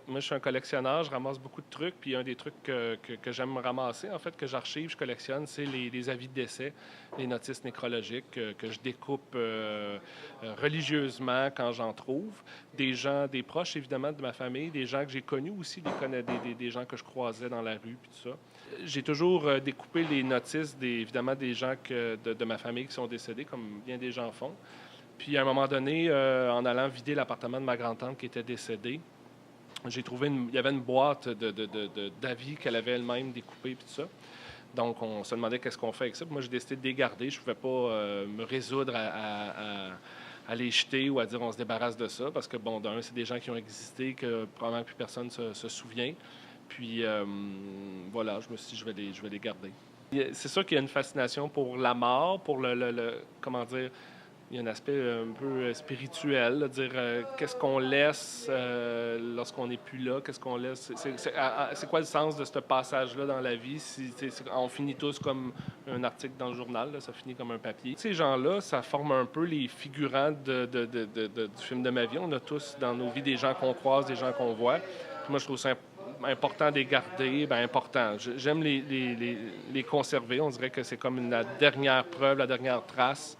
Moi, je suis un collectionneur, je ramasse beaucoup de trucs, puis un des trucs que j'aime ramasser, en fait, que j'archive, je collectionne, c'est les avis de décès, les notices nécrologiques que je découpe religieusement quand j'en trouve. Des gens, des proches, évidemment, de ma famille, des gens que j'ai connus aussi, des gens que je croisais dans la rue, puis tout ça. J'ai toujours découpé les notices, évidemment, des gens de ma famille qui sont décédés, comme bien des gens font. Puis à un moment donné, en allant vider l'appartement de ma grand-tante qui était décédée, j'ai trouvé il y avait une boîte d'avis qu'elle avait elle-même découpée puis tout ça. Donc on se demandait qu'est-ce qu'on fait avec ça. Puis moi j'ai décidé de les garder. Je ne pouvais pas me résoudre à les jeter ou à dire on se débarrasse de ça parce que bon, d'un, c'est des gens qui ont existé que probablement plus personne se souvient. Puis voilà, je me suis dit je vais les garder. C'est sûr qu'il y a une fascination pour la mort, pour comment dire, il y a un aspect un peu spirituel, là, dire qu'est-ce qu'on laisse lorsqu'on n'est plus là, qu'est-ce qu'on laisse. C'est quoi le sens de ce passage-là dans la vie? On finit tous comme un article dans le journal, là, ça finit comme un papier. Ces gens-là, ça forme un peu les figurants du film de ma vie. On a tous dans nos vies des gens qu'on croise, des gens qu'on voit. Puis moi, je trouve ça important de les garder, bien important. J'aime les conserver. On dirait que c'est comme la dernière preuve, la dernière trace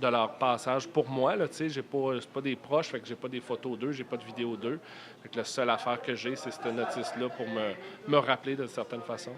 de leur passage. Pour moi, là, tu sais, c'est pas des proches, fait que j'ai pas des photos d'eux, j'ai pas de vidéos d'eux. Fait que la seule affaire que j'ai, c'est cette notice-là pour me rappeler de certaine façon.